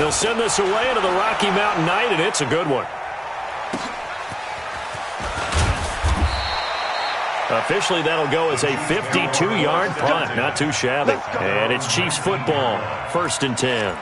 He'll send this away into the Rocky Mountain Night, and it's a good one. Officially, that'll go as a 52-yard punt. Not too shabby. And it's Chiefs football, 1st and 10.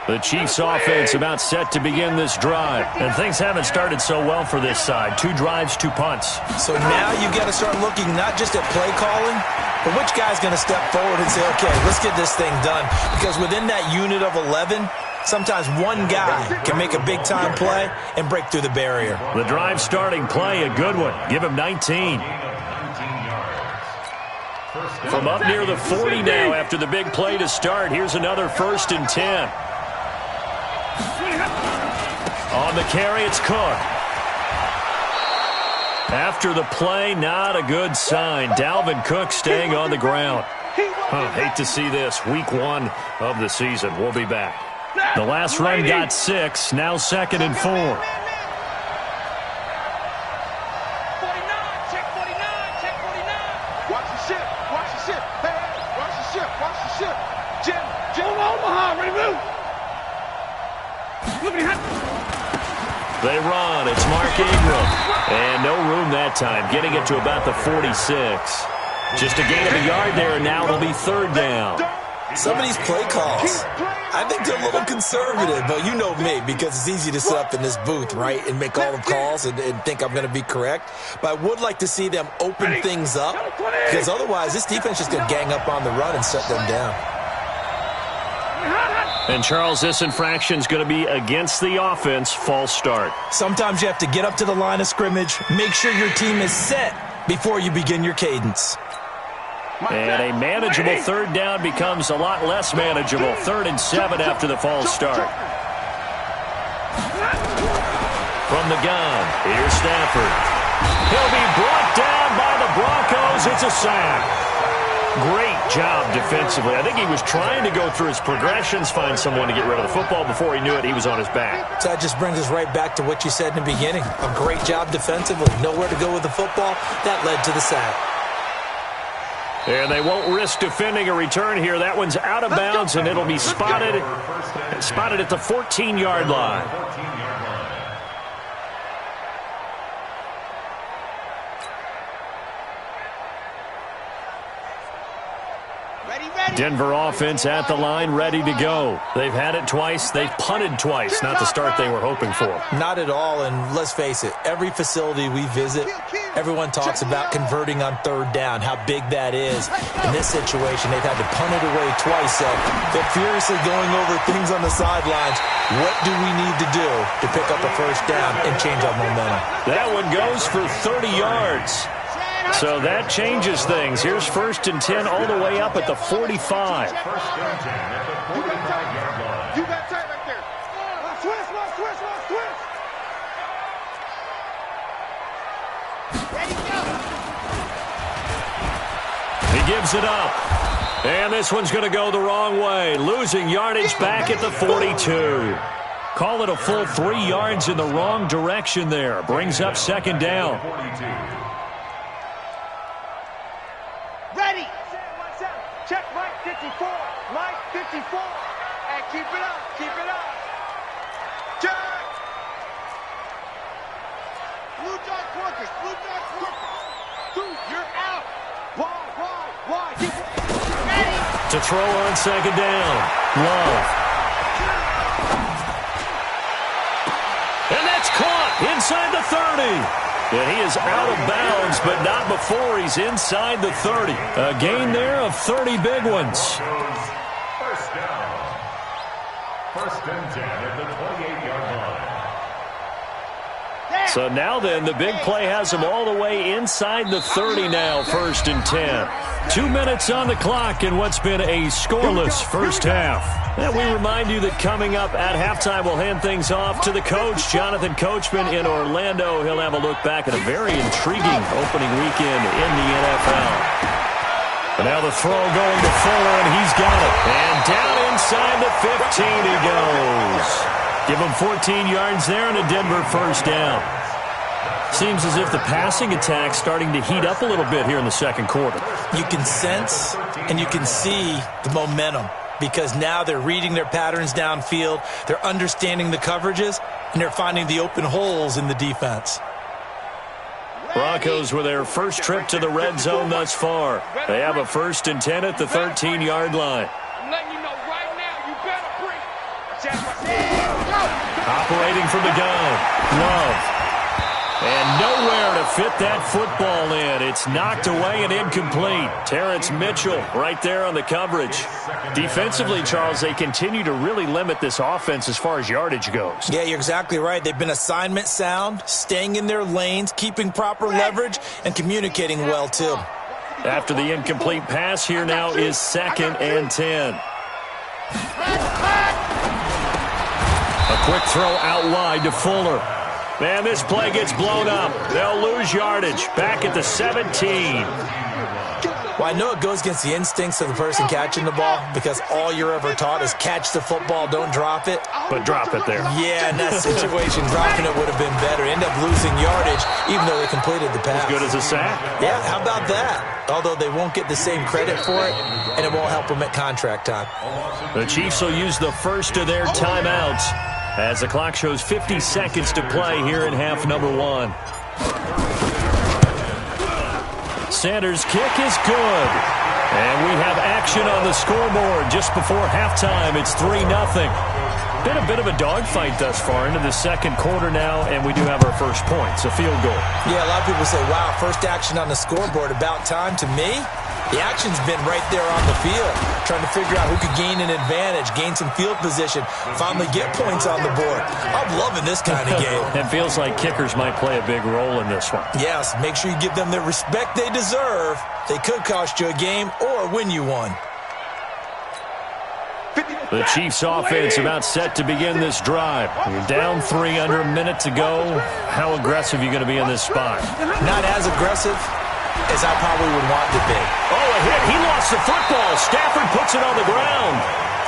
The Chiefs offense about set to begin this drive. And things haven't started so well for this side. 2 drives, 2 punts. So now you got to start looking not just at play calling, but which guy's going to step forward and say, okay, let's get this thing done. Because within that unit of 11, sometimes one guy can make a big-time play and break through the barrier. The drive starting play, a good one. Give him 19. From up near the 40 now after the big play to start, here's another 1st and 10. On the carry, it's Cook. After the play, not a good sign. Dalvin Cook staying on the ground. Hate to see this. Week 1 of the season. We'll be back. The last run got 6. Now 2nd and 4. 49, check 49, check 49. Watch the ship, watch the ship. Hey, watch the ship, watch the ship. Jim, Omaha, ready to move. They run. It's Mark Ingram. And no room that time. Getting it to about the 46. Just a gain of a yard there, and now it'll be 3rd down. Some of these play calls, I think they're a little conservative, but you know me, because it's easy to sit up in this booth, right, and make all the calls and think I'm going to be correct. But I would like to see them open things up, because otherwise this defense is going to gang up on the run and shut them down. And, Charles, this infraction's going to be against the offense. False start. Sometimes you have to get up to the line of scrimmage, make sure your team is set before you begin your cadence. And a manageable 3rd down becomes a lot less manageable. 3rd and 7 after the false start. From the gun, here's Stafford. He'll be brought down by the Broncos. It's a sack. Great job defensively. I think he was trying to go through his progressions, find someone to get rid of the football. Before he knew it, he was on his back. So that just brings us right back to what you said in the beginning. A great job defensively. Nowhere to go with the football. That led to the sack. And they won't risk defending a return here. That one's out of bounds, and it'll be spotted at the 14-yard line. Denver offense at the line, ready to go. They've had it twice. They've punted twice. Not the start they were hoping for. Not at all, and let's face it, every facility we visit, everyone talks about converting on 3rd down, how big that is. In this situation, they've had to punt it away twice, so they're furiously going over things on the sidelines. What do we need to do to pick up a 1st down and change our momentum? That one goes for 30 yards. So that changes things. Here's 1st and 10 all the way up at the 45. You got tight right there. Switch. Ready, go. He gives it up. And this one's going to go the wrong way. Losing yardage back at the 42. Call it a full 3 yards in the wrong direction there. Brings up 2nd down. Ready. Check Mike 54. Mike 54. And keep it up. Check. Blue dot workers. Dude, you're out. Why? Ready. To throw on 2nd down. Love. And that's caught inside the 30. And he is out of bounds, but not before he's inside the 30. A gain there of 30 big ones. 1st down. 1st and 10 at the 28-yard line. So now then, the big play has him all the way inside the 30 now, 1st and 10. 2 minutes on the clock in what's been a scoreless first half. And we remind you that coming up at halftime, we'll hand things off to the coach, Jonathan Coachman in Orlando. He'll have a look back at a very intriguing opening weekend in the NFL. And now the throw going to Fuller, and he's got it. And down inside the 15 he goes. Give him 14 yards there and a Denver first down. Seems as if the passing attack's starting to heat up a little bit here in the second quarter. You can sense and you can see the momentum because now they're reading their patterns downfield, they're understanding the coverages, and they're finding the open holes in the defense. Broncos with their first trip to the red zone thus far. They have a 1st and 10 at the 13-yard line. I'm letting you know right now, you better bring. Operating from the gun, Love. And nowhere to fit that football in. It's knocked away and incomplete. Terrence Mitchell right there on the coverage. Defensively, Charles, they continue to really limit this offense as far as yardage goes. Yeah, you're exactly right. They've been assignment sound, staying in their lanes, keeping proper leverage, and communicating well, too. After the incomplete pass, here now is 2nd and 10. A quick throw out wide to Fuller. Man, this play gets blown up. They'll lose yardage. Back at the 17. Well, I know it goes against the instincts of the person catching the ball because all you're ever taught is catch the football, don't drop it. But drop it there. Yeah, in that situation, dropping it would have been better. End up losing yardage even though they completed the pass. As good as a sack. Yeah, how about that? Although they won't get the same credit for it, and it won't help them at contract time. The Chiefs will use the first of their timeouts as the clock shows 50 seconds to play here in half number 1. Sanders' kick is good. And we have action on the scoreboard just before halftime. It's 3-0. Been a bit of a dogfight thus far into the second quarter now, and we do have our first points, a field goal. Yeah, a lot of people say, wow, first action on the scoreboard, about time. To me, the action's been right there on the field, trying to figure out who could gain an advantage, gain some field position, finally get points on the board. I'm loving this kind of game. It feels like kickers might play a big role in this one. Yes, make sure you give them the respect they deserve. They could cost you a game or win you one. The Chiefs offense about set to begin this drive. You're down 3 under a minute to go. How aggressive are you going to be in this spot? Not as aggressive as I probably would want to be. Oh, a hit. He lost the football. Stafford puts it on the ground.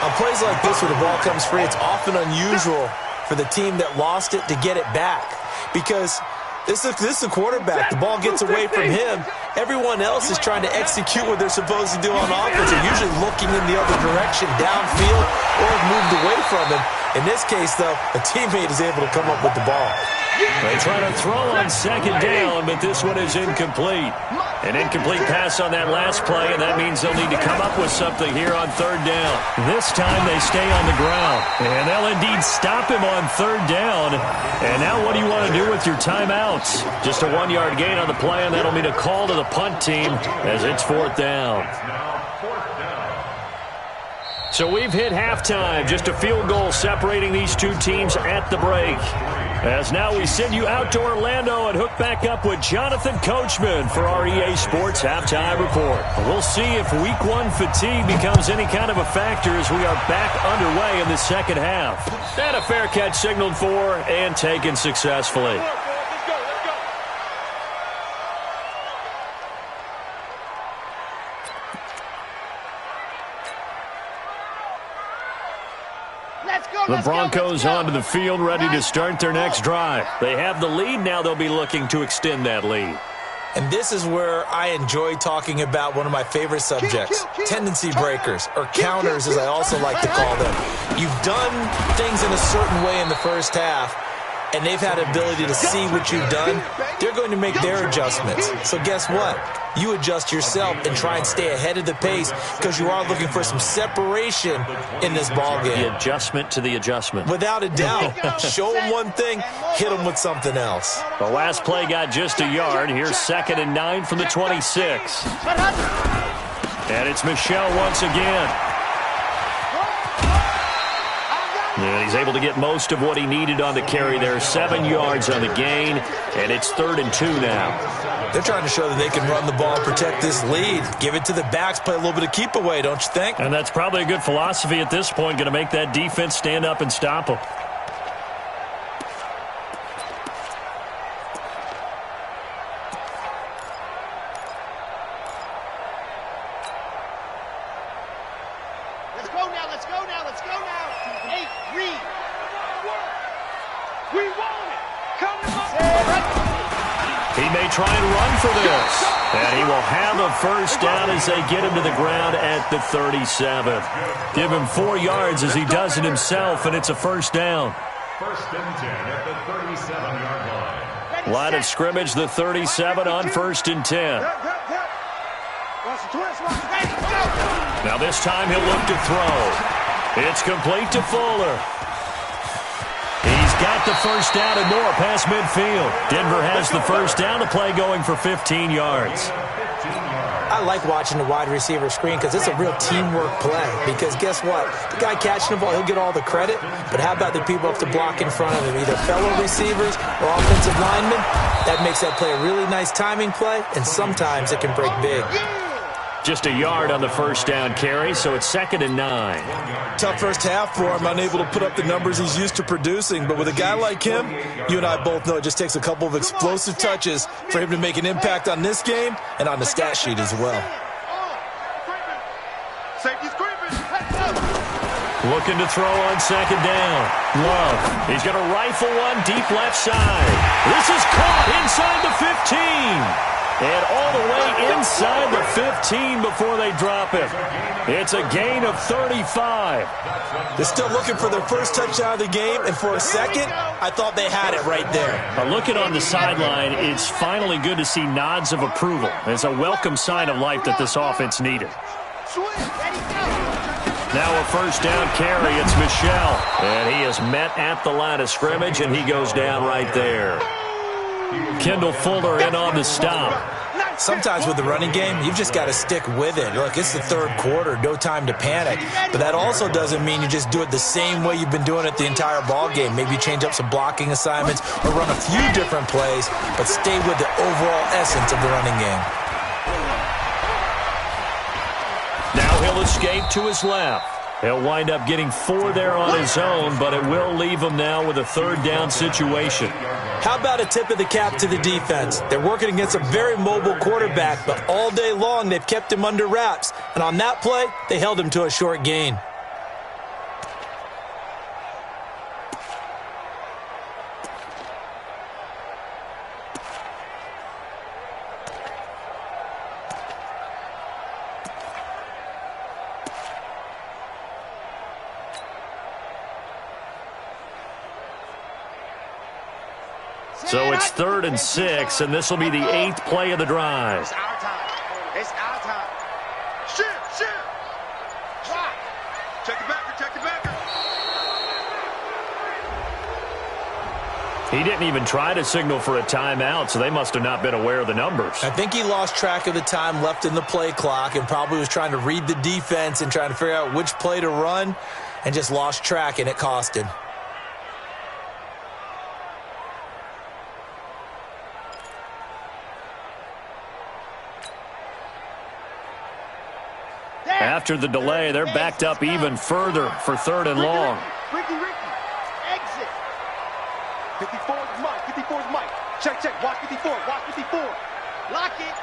On plays like this where the ball comes free, it's often unusual for the team that lost it to get it back because this is a quarterback. The ball gets away from him. Everyone else is trying to execute what they're supposed to do on offense. They're usually looking in the other direction, downfield, or have moved away from him. In this case, though, a teammate is able to come up with the ball. They try to throw on second down, but this one is incomplete. An incomplete pass on that last play, and that means they'll need to come up with something here on third down. This time they stay on the ground, and they'll indeed stop him on third down. And now what do you want to do with your timeouts? Just a 1-yard gain on the play, and that'll mean a call to the punt team as it's 4th down. So we've hit halftime, just a field goal separating these two teams at the break. As now we send you out to Orlando and hook back up with Jonathan Coachman for our EA Sports Halftime Report. We'll see if Week 1 fatigue becomes any kind of a factor as we are back underway in the second half. And a fair catch signaled for and taken successfully. The Broncos onto the field, ready to start their next drive. They have the lead. Now they'll be looking to extend that lead. And this is where I enjoy talking about one of my favorite subjects, tendency breakers, or counters as I also like to call them. You've done things in a certain way in the first half, and they've had the ability to see what you've done. They're going to make their adjustments. So guess what? You adjust yourself and try and stay ahead of the pace because you are looking for some separation in this ballgame. The adjustment to the adjustment. Without a doubt. Show them one thing, hit them with something else. The last play got just a yard. Here's 2nd and 9 from the 26. And it's Michel once again. And he's able to get most of what he needed on the carry there. 7 yards on the gain, and it's 3rd and 2 now. They're trying to show that they can run the ball and protect this lead. Give it to the backs, play a little bit of keep away, don't you think? And that's probably a good philosophy at this point, going to make that defense stand up and stop them. try and run for this. And he will have a first down as they get him to the ground at the 37. Give him 4 yards as he does it himself, and it's a first down. First and 10 at the 37-yard line. Line of scrimmage, the 37 on first and 10. Now this time he'll look to throw. It's complete to Fuller. He's got the first down and more past midfield. Denver has the first down, the play going for 15 yards. I like watching the wide receiver screen because it's a real teamwork play. Because guess what? The guy catching the ball, he'll get all the credit. But how about the people up to block in front of him, either fellow receivers or offensive linemen? That makes that play a really nice timing play, and sometimes it can break big. Just a yard on the first down carry, so it's 2nd and 9. Tough first half for him, unable to put up the numbers he's used to producing. But with a guy like him, you and I both know it just takes a couple of explosive touches for him to make an impact on this game and on the stat sheet as well. Looking to throw on 2nd down. Love. He's going to rifle one deep left side. This is caught inside the 15. And all the way inside the 15 before they drop it. It's a gain of 35. They're still looking for their first touchdown of the game, and for a second, I thought they had it right there. Looking on the sideline, it's finally good to see nods of approval. It's a welcome sign of life that this offense needed. Now a first down carry, it's Michel. And he is met at the line of scrimmage, and he goes down right there. Kendall Fuller in on the stop. Sometimes with the running game, you've just got to stick with it. Look, it's the third quarter, no time to panic. But that also doesn't mean you just do it the same way you've been doing it the entire ball game. Maybe change up some blocking assignments or run a few different plays, but stay with the overall essence of the running game. Now he'll escape to his left. He'll wind up getting 4 there on his own, but it will leave him now with a 3rd down situation. How about a tip of the cap to the defense? They're working against a very mobile quarterback, but all day long they've kept him under wraps. And on that play, they held him to a short gain. So it's 3rd and 6, and this will be the 8th play of the drive. It's our time. It's our time. Shift. Drop. Check the backer. He didn't even try to signal for a timeout, so they must have not been aware of the numbers. I think he lost track of the time left in the play clock and probably was trying to read the defense and trying to figure out which play to run and just lost track, and it cost him. After the delay, they're backed up even further for 3rd and long. Ricky, exit. 54 is Mike. Check. Watch 54. Lock it.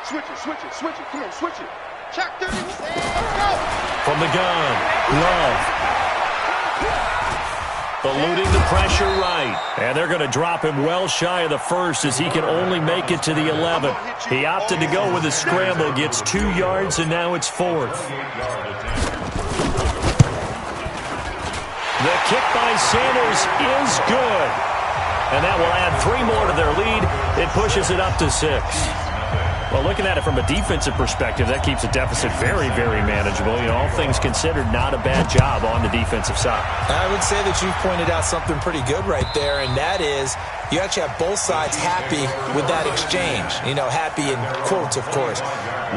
Switch it. Come on, switch it. Check 30. Go. From the gun, Love. Eluding the pressure right. And they're going to drop him well shy of the 1st as he can only make it to the 11th. He opted to go with a scramble, gets 2 yards, and now it's 4th. The kick by Sanders is good. And that will add 3 more to their lead. It pushes it up to 6. Well, looking at it from a defensive perspective, that keeps the deficit very, very manageable. You know, all things considered, not a bad job on the defensive side. I would say that you've pointed out something pretty good right there, and that is you actually have both sides happy with that exchange. You know, happy in quotes, of course.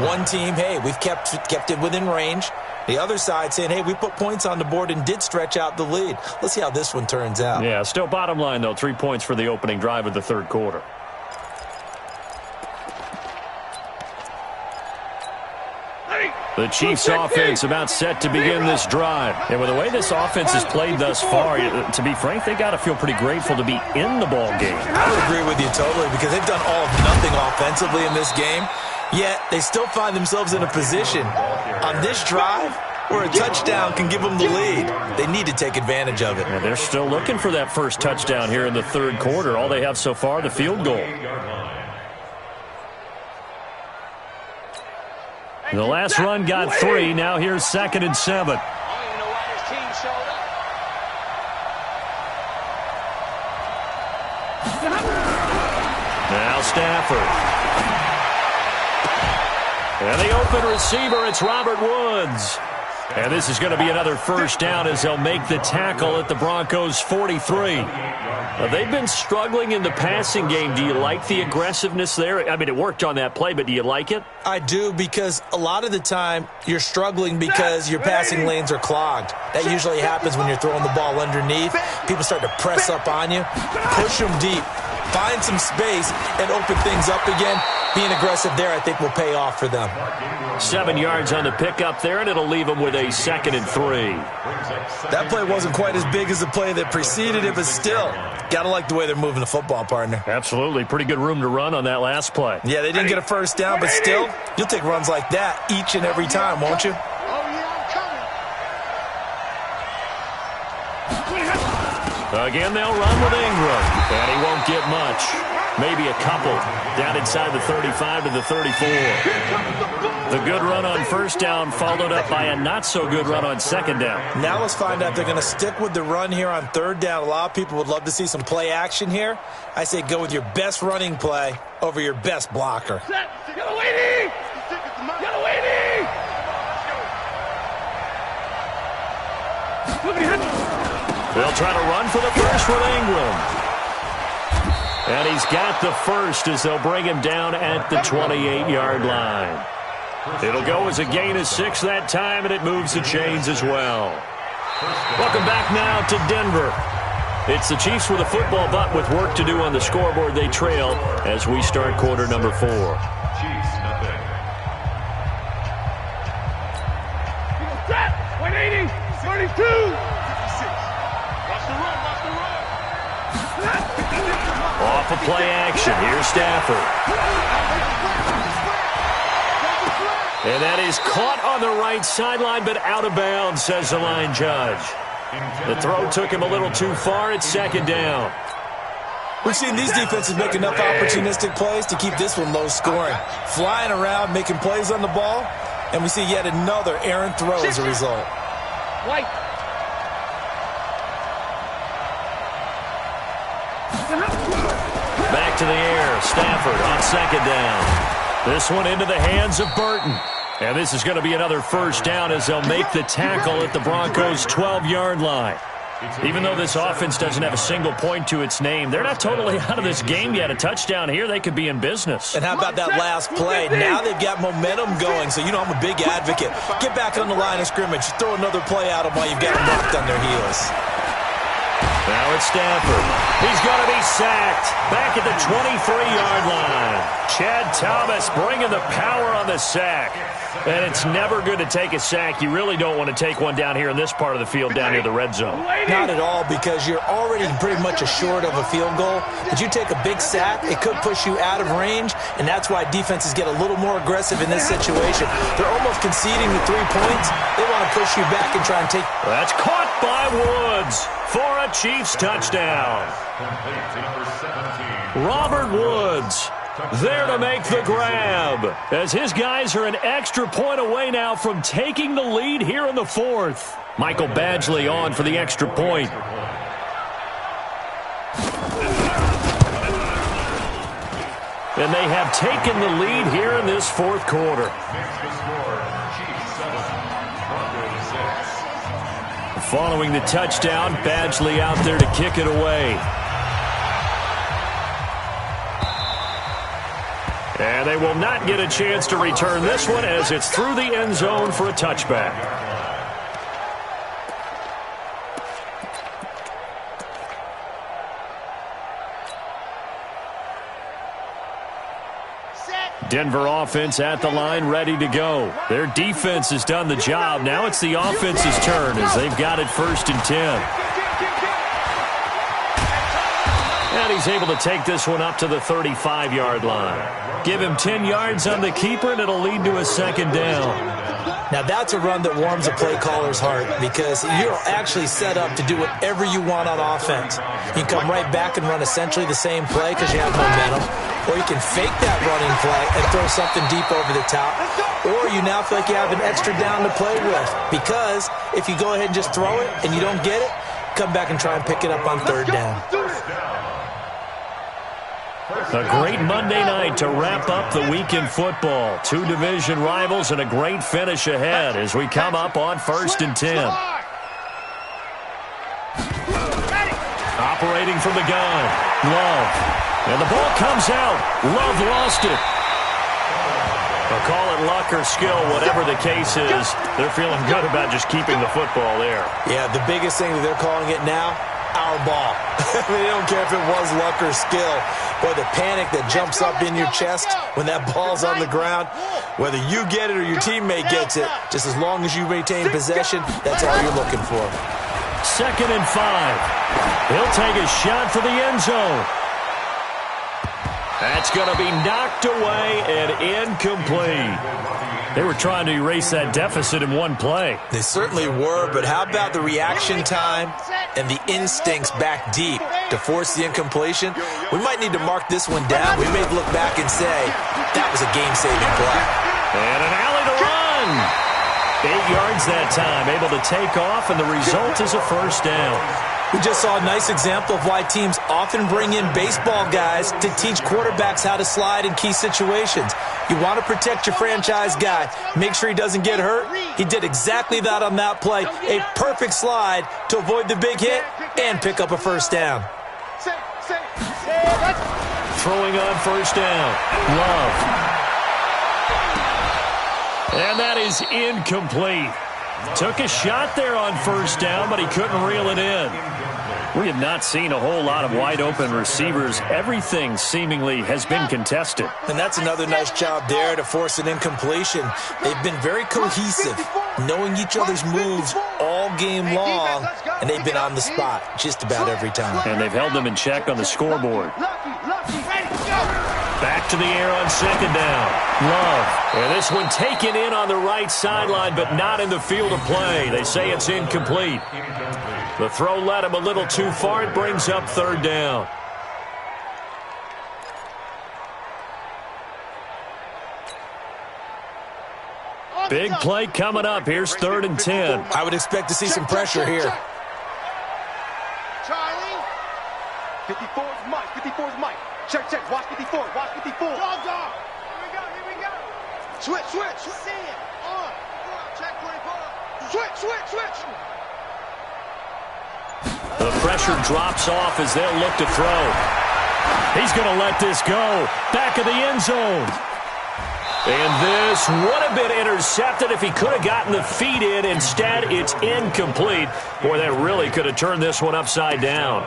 One team, hey, we've kept it within range. The other side saying, hey, we put points on the board and did stretch out the lead. Let's see how this one turns out. Yeah, still bottom line, though, 3 points for the opening drive of the 3rd quarter. The Chiefs offense about set to begin this drive. And with the way this offense has played thus far, to be frank, they got to feel pretty grateful to be in the ball game. I would agree with you totally because they've done all of nothing offensively in this game, yet they still find themselves in a position on this drive where a touchdown can give them the lead. They need to take advantage of it. And they're still looking for that first touchdown here in the 3rd quarter. All they have so far, the field goal. The last run got 3. Now here's 2nd and 7. Now Stafford. And the open receiver, it's Robert Woods. And this is going to be another first down as they'll make the tackle at the Broncos' 43. Now, they've been struggling in the passing game. Do you like the aggressiveness there? I mean, it worked on that play, but do you like it? I do, because a lot of the time you're struggling because your passing lanes are clogged. That usually happens when you're throwing the ball underneath. People start to press up on you. Push them deep. Find some space and open things up again. Being aggressive there, I think, will pay off for them. 7 yards on the pickup there, and it'll leave them with a 2nd and 3. That play wasn't quite as big as the play that preceded it, but still, got to like the way they're moving the football, partner. Absolutely. Pretty good room to run on that last play. Yeah, they didn't get a first down, but still, you'll take runs like that each and every time, won't you? Again, they'll run with Ingram, and he won't get much. Maybe a couple. Down inside the 35 to the 34. The good run on first down followed up by a not-so-good run on second down. Now let's find out if they're going to stick with the run here on third down. A lot of people would love to see some play action here. I say go with your best running play over your best blocker. They'll try to run for the first with Ingram. And he's got the first as they'll bring him down at the 28-yard line. It'll go as a gain of 6 that time, and it moves the chains as well. Welcome back now to Denver. It's the Chiefs with a football, but with work to do on the scoreboard, they trail as we start quarter number 4. Chiefs, nothing. 180, 32. Off of play action, here's Stafford. And that is caught on the right sideline, but out of bounds, says the line judge. The throw took him a little too far. It's second down. We've seen these defenses make enough opportunistic plays to keep this one low scoring. Flying around, making plays on the ball, and we see yet another errant throw as a result. White. Back to the air. Stafford on second down. This one into the hands of Burton. And this is going to be another first down as they'll make the tackle at the Broncos' 12-yard line. Even though this offense doesn't have a single point to its name, they're not totally out of this game yet. A touchdown here, they could be in business. And how about that last play? Now they've got momentum going, so you know I'm a big advocate. Get back on the line of scrimmage. Throw another play at them while you've got them locked on their heels. Now it's Stafford. He's going to be sacked. Back at the 23-yard line. Chad Thomas bringing the power on the sack. And it's never good to take a sack. You really don't want to take one down here in this part of the field, down near the red zone. Not at all, because you're already pretty much assured of a field goal. But you take a big sack, it could push you out of range, and that's why defenses get a little more aggressive in this situation. They're almost conceding the 3 points. They want to push you back and try and take... That's caught by Woods for a Chiefs touchdown. Robert Woods there to make the grab, as his guys are an extra point away now from taking the lead here in the fourth. Michael Badgley on for the extra point. And they have taken the lead here in this fourth quarter. Following the touchdown, Badgley out there to kick it away. And they will not get a chance to return this one as it's through the end zone for a touchback. Denver offense at the line, ready to go. Their defense has done the job. Now it's the offense's turn as they've got it 1st and 10. And he's able to take this one up to the 35-yard line. Give him 10 yards on the keeper, and it'll lead to a second down. Now that's a run that warms a play caller's heart because you're actually set up to do whatever you want on offense. You can come right back and run essentially the same play because you have momentum, or you can fake that running play and throw something deep over the top, or you now feel like you have an extra down to play with because if you go ahead and just throw it and you don't get it, come back and try and pick it up on third down. A great Monday night to wrap up the week in football. Two division rivals and a great finish ahead as we come up on 1st and 10. Operating from the gun, Love. And the ball comes out. Love lost it. They'll call it luck or skill, whatever the case is. They're feeling good about just keeping the football there. Yeah, the biggest thing that they're calling it now, our ball. They don't care if it was luck or skill. Boy, the panic that jumps up in your chest when that ball's on the ground, whether you get it or your teammate gets it, just as long as you maintain possession, that's all you're looking for. 2nd and 5. He'll take a shot for the end zone. That's going to be knocked away and incomplete. They were trying to erase that deficit in one play. They certainly were, but how about the reaction time and the instincts back deep to force the incompletion? We might need to mark this one down. We may look back and say, that was a game-saving play. And an alley to run. 8 yards that time, able to take off, and the result is a first down. We just saw a nice example of why teams often bring in baseball guys to teach quarterbacks how to slide in key situations. You want to protect your franchise guy. Make sure he doesn't get hurt. He did exactly that on that play. A perfect slide to avoid the big hit and pick up a first down. Throwing on first down. Love. And that is incomplete. Took a shot there on first down, but he couldn't reel it in. We have not seen a whole lot of wide-open receivers. Everything seemingly has been contested. And that's another nice job there to force an incompletion. They've been very cohesive, knowing each other's moves all game long, and they've been on the spot just about every time. And they've held them in check on the scoreboard. Back to the air on 2nd down. Love. And this one taken in on the right sideline, but not in the field of play. They say it's incomplete. The throw led him a little too far. It brings up 3rd down. Big play coming up. Here's 3rd and 10. I would expect to see some pressure here. Charlie. 54 is Mike. 54 is Mike. Check, check. Watch 54. Watch 54. Dog. Here we go. Here we go. Switch. See it. On. Check 24. Switch. The pressure drops off as they'll look to throw. He's going to let this go. Back of the end zone. And this would have been intercepted if he could have gotten the feet in. Instead, it's incomplete. Boy, that really could have turned this one upside down.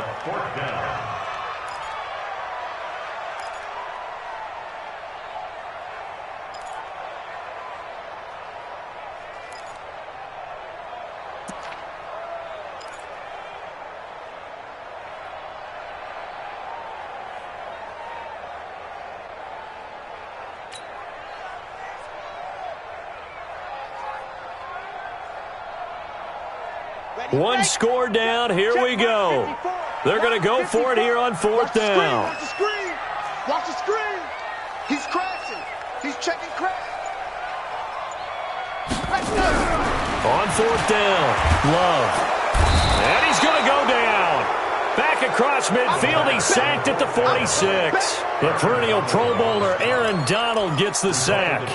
One score down. Here we go. They're going to go for it here on 4th down. Watch the screen. Watch the screen. He's crashing. He's checking crash. On 4th down, Love. And he's going to go down. Back across midfield, he's sacked at the 46. The perennial Pro Bowler Aaron Donald gets the sack.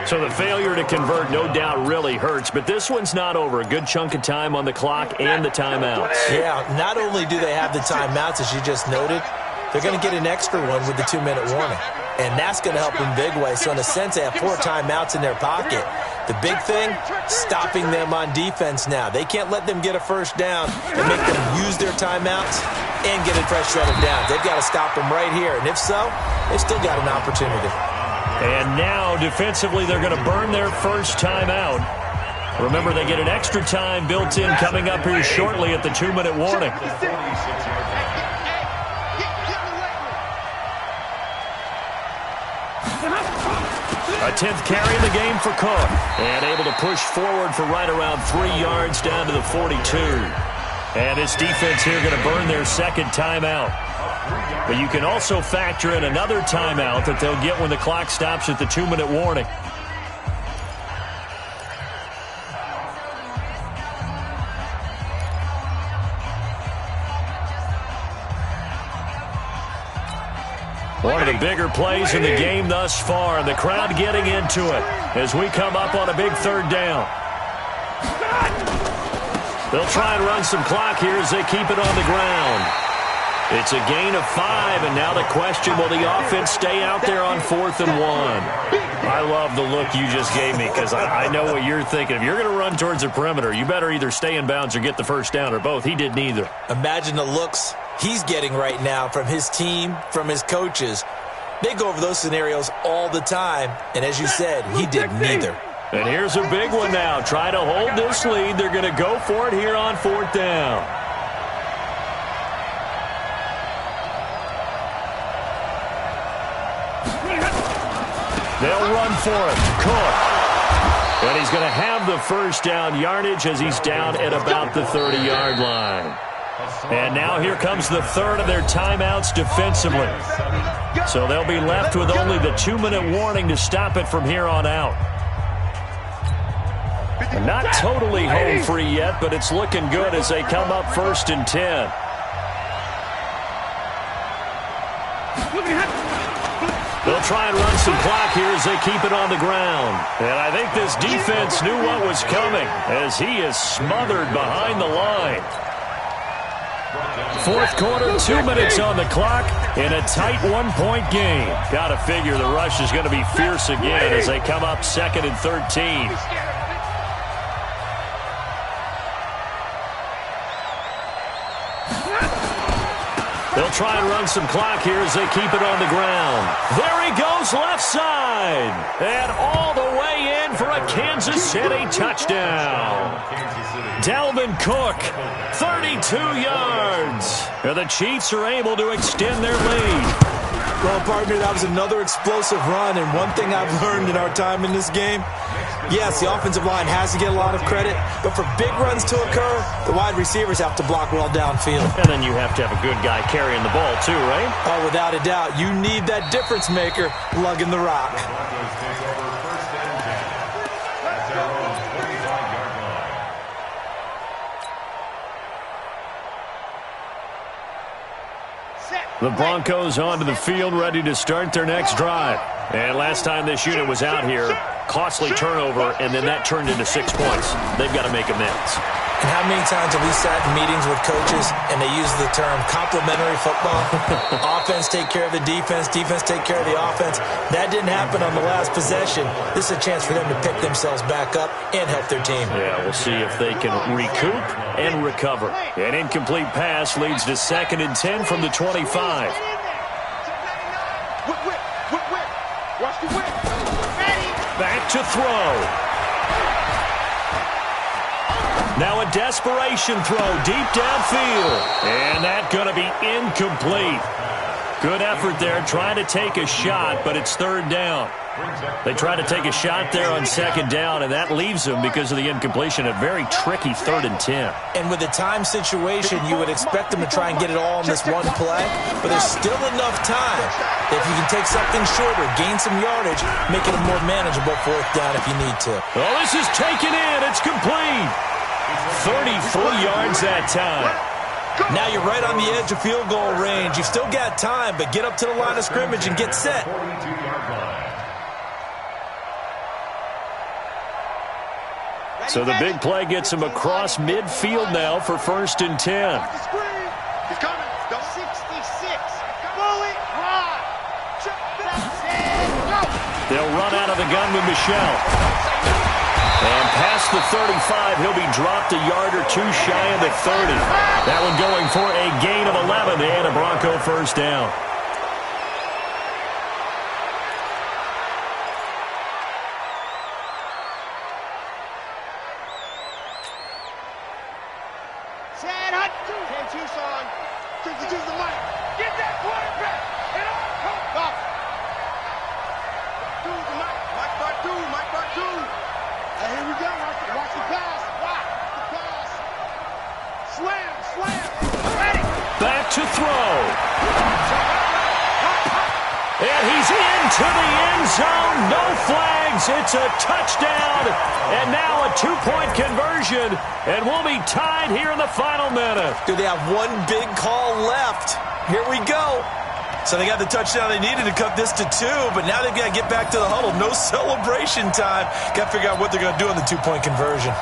So the failure to convert no doubt really hurts, but this one's not over. A good chunk of time on the clock and the timeouts. Yeah, not only do they have the timeouts, as you just noted, they're going to get an extra one with the 2-minute warning. And that's going to help in big way. So in a sense, they have 4 timeouts in their pocket. The big thing, stopping them on defense now. They can't let them get a first down and make them use their timeouts and get a fresh set of downs. They've got to stop them right here. And if so, they've still got an opportunity. And now, defensively, they're going to burn their first timeout. Remember, they get an extra time built in coming up here shortly at the 2-minute warning. A 10th carry in the game for Cook. And able to push forward for right around 3 yards down to the 42. And this defense here going to burn their second timeout. But you can also factor in another timeout that they'll get when the clock stops at the 2-minute warning. One of the bigger plays in the game thus far, and the crowd getting into it as we come up on a big third down. They'll try and run some clock here as they keep it on the ground. It's a gain of 5, and now the question, will the offense stay out there on 4th and 1? I love the look you just gave me because I know what you're thinking. If you're going to run towards the perimeter, you better either stay in bounds or get the first down, or both. He did neither. Imagine the looks he's getting right now from his team, from his coaches. They go over those scenarios all the time, and as you said, he did neither. And here's a big one now. Try to hold this lead. They're going to go for it here on 4th down. They'll run for it. Cook. And he's going to have the first down yardage as he's down at about the 30-yard line. And now here comes the third of their timeouts defensively. So they'll be left with only the 2-minute warning to stop it from here on out. And not totally home free yet, but it's looking good as they come up 1st and 10. They'll try and run some clock here as they keep it on the ground. And I think this defense knew what was coming as he is smothered behind the line. 4th quarter, 2 minutes on the clock in a tight 1-point game. Got to figure the rush is going to be fierce again as they come up 2nd and 13. They'll try and run some clock here as they keep it on the ground. There he goes, left side. And all the way in for a Kansas City touchdown. Dalvin Cook, 32 yards. And the Chiefs are able to extend their lead. Well, partner, that was another explosive run, and one thing I've learned in our time in this game, yes, the offensive line has to get a lot of credit, but for big runs to occur, the wide receivers have to block well downfield. And then you have to have a good guy carrying the ball too, right? Oh, without a doubt. You need that difference maker lugging the rock. The Broncos onto the field, ready to start their next drive. And last time this unit was out here, costly turnover, and then that turned into 6 points. They've got to make amends. And how many times have we sat in meetings with coaches and they use the term complementary football? Offense take care of the defense, defense take care of the offense. That didn't happen on the last possession. This is a chance for them to pick themselves back up and help their team. Yeah, we'll see if they can recoup and recover. An incomplete pass leads to 2nd and 10 from the 25. Back to throw. Now a desperation throw deep downfield. And that's going to be incomplete. Good effort there trying to take a shot, but it's 3rd down. They try to take a shot there on 2nd down, and that leaves them, because of the incompletion, a very tricky 3rd and 10. And with the time situation, you would expect them to try and get it all in this one play, but there's still enough time. If you can take something shorter, gain some yardage, make it a more manageable 4th down if you need to. Oh, this is taken in. It's complete. 33 yards that time. Now you're right on the edge of field goal range. You've still got time, but get up to the line of scrimmage and get set. So the big play gets him across midfield now for 1st and 10. He's coming. 66. Bullet high. They'll run out of the gun with Michel. And past the 35, he'll be dropped a yard or two shy of the 30. That one going for a gain of 11 and a Bronco 1st down. Mike Bartu. And here we go. Watch the pass. Watch the pass. Slam. Ready. Back to throw. And he's into the end zone. No flags. It's a touchdown. And now a two-point conversion. And we'll be tied here in the final minute. Do they have one big call left? Here we go. So they got the touchdown they needed to cut this to 2, but now they've got to get back to the huddle. No celebration time. Got to figure out what they're going to do on the two-point conversion.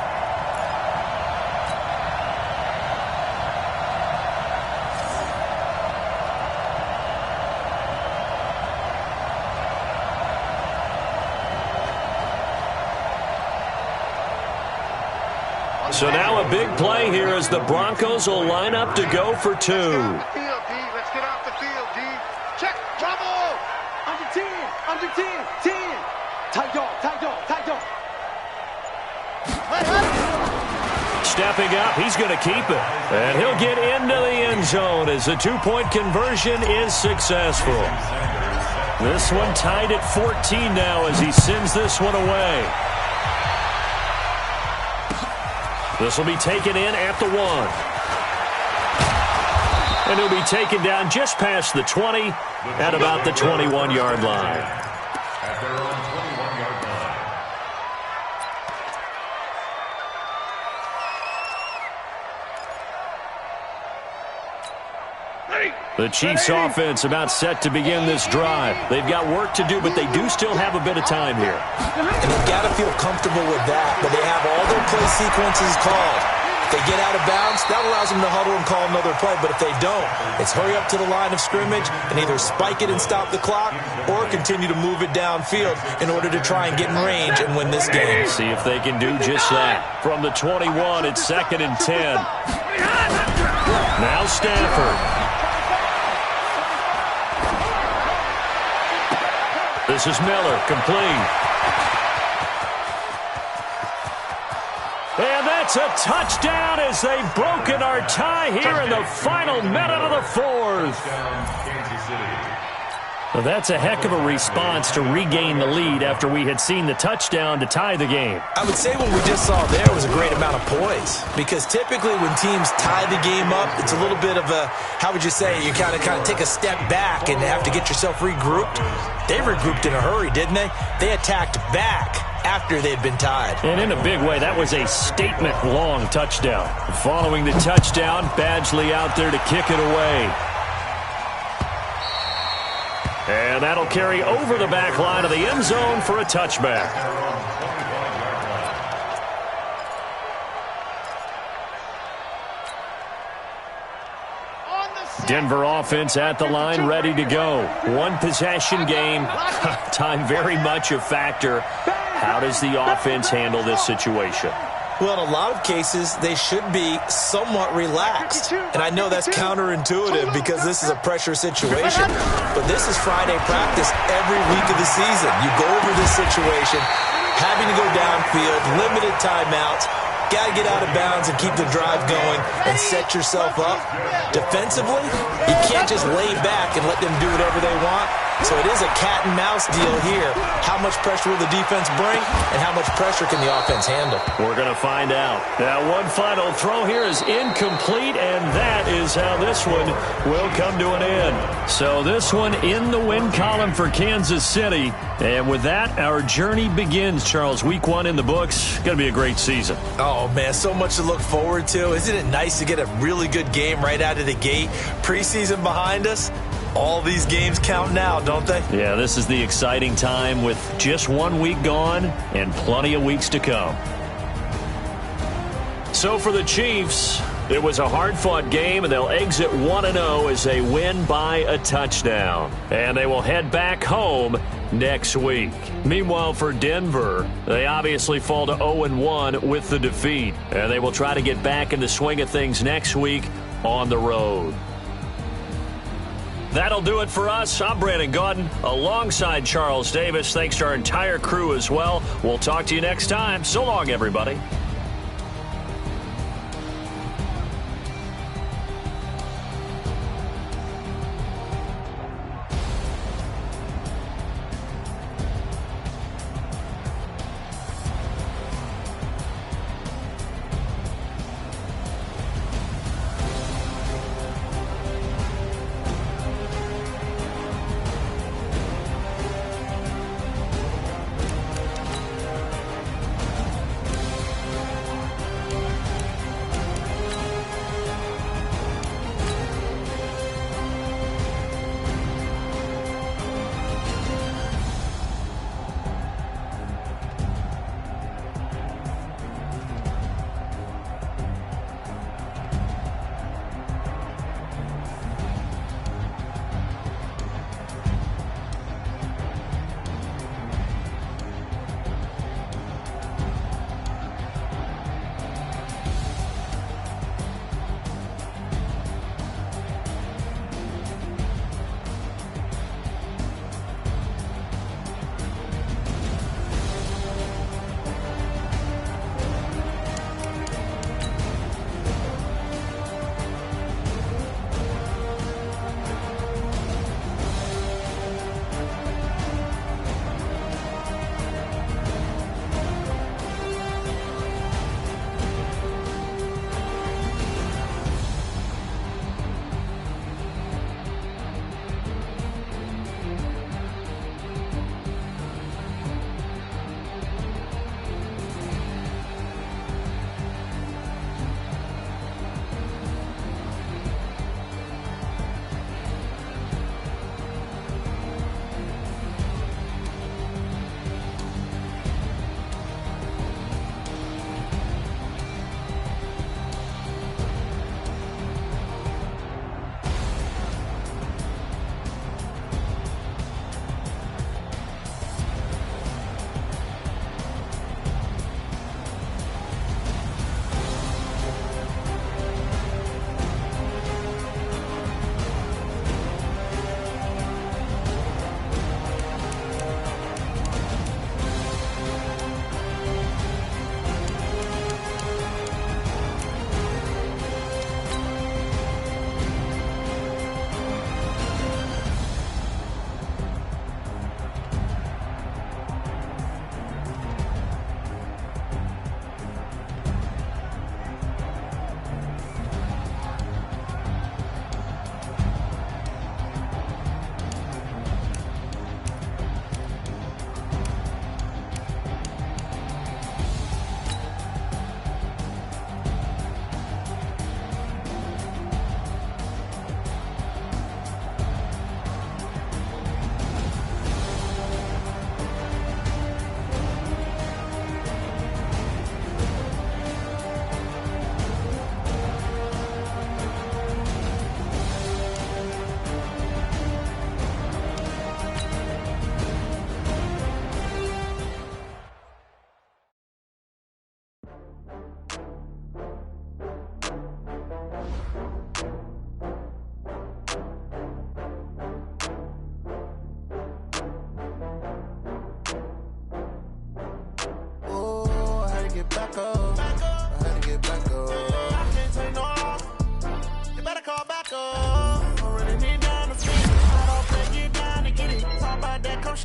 So now a big play here as the Broncos will line up to go for 2. Let's get off the field, D. Check. Trouble. Under 10. 10. Tight dog. Stepping up, he's going to keep it. And he'll get into the end zone as the two-point conversion is successful. This one tied at 14 now as he sends this one away. This will be taken in at the 1. And he'll be taken down just past the 20 at about the 21-yard line. At their own 21-yard line. The Chiefs offense about set to begin this drive. They've got work to do, but they do still have a bit of time here. And they've got to feel comfortable with that, but they have all their play sequences called. If they get out of bounds, that allows them to huddle and call another play, but if they don't, it's hurry up to the line of scrimmage and either spike it and stop the clock or continue to move it downfield in order to try and get in range and win this game. See if they can do just that. From the 21, it's 2nd and 10. Now Stafford. This is Miller, complete. And that's a touchdown as they've broken our tie here in the final minute of the 4th. Kansas City. Well, that's a heck of a response to regain the lead after we had seen the touchdown to tie the game. I would say what we just saw there was a great amount of poise, because typically when teams tie the game up, it's a little bit of a, how would you say, you kind of take a step back and have to get yourself regrouped. They regrouped in a hurry, didn't they? They attacked back after they'd been tied. And in a big way, that was a statement-long touchdown. Following the touchdown, Badgley out there to kick it away. And that'll carry over the back line of the end zone for a touchback. Denver offense at the line, ready to go. One possession game. Time very much a factor. How does the offense handle this situation? Well, in a lot of cases, they should be somewhat relaxed. And I know that's counterintuitive because this is a pressure situation. But this is Friday practice every week of the season. You go over this situation, having to go downfield, limited timeouts, got to get out of bounds and keep the drive going and set yourself up. Defensively, you can't just lay back and let them do whatever they want. So it is a cat and mouse deal here. How much pressure will the defense bring, and how much pressure can the offense handle? We're going to find out. Now, one final throw here is incomplete, and that is how this one will come to an end. So this one in the win column for Kansas City. And with that, our journey begins, Charles. Week 1 in the books. Going to be a great season. Oh, man, so much to look forward to. Isn't it nice to get a really good game right out of the gate? Preseason behind us. All these games count now, don't they? Yeah, this is the exciting time with just 1 week gone and plenty of weeks to come. So for the Chiefs, it was a hard-fought game, and they'll exit 1-0 as they win by a touchdown. And they will head back home next week. Meanwhile, for Denver, they obviously fall to 0-1 with the defeat. And they will try to get back in the swing of things next week on the road. That'll do it for us. I'm Brandon Gaudin alongside Charles Davis. Thanks to our entire crew as well. We'll talk to you next time. So long, everybody.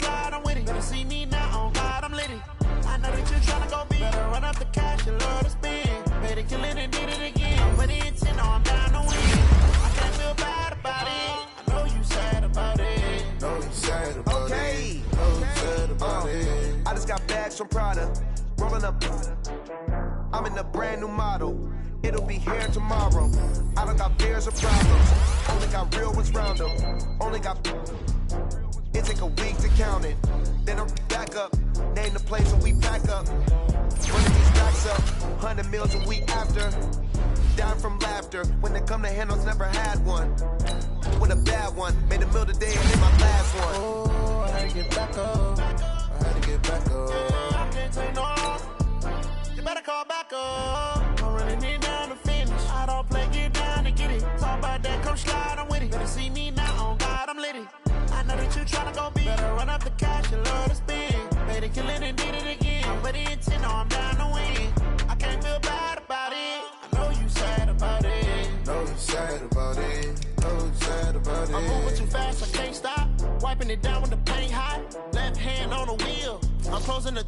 slide, I'm with it. Better see me now, on God, I'm litty. I know that you're trying to go big. Better run up the cash, you love to spend. Better kill it and did it again. I'm with the intent, no, I'm down to win. I can't feel bad about it. I know you sad about it. Know you sad about it. Know you sad about it. I just got bags from Prada, rolling up. I'm in a brand new model. It'll be here tomorrow. I don't got fears or problems. Only got real ones round them. Only got. It take a week to count it. Then I'm back up. Name the place and we pack up. Running these racks up. 100 meals a week after. Down from laughter. When they come to handles, never had one. With a bad one. Made a meal today and then my last one. Oh, I had to get back up. I had to get back up. I can't take no loss. You better call back up. I'm running it down to finish. I don't play, get down to get it. Talk about that, come slide, I'm with it. Better see me now, on God, I'm litty. I know that you tryna go big. Better run up the cash, you love to spend. Better kill it and did it again. I'm with the intent, no, I'm down to win. I can't feel bad about it. I know you sad about it. Know you sad about it. Know you sad about it. I'm moving too fast, I can't stop. Wiping it down with the paint hot. Left hand on the wheel. I'm closing the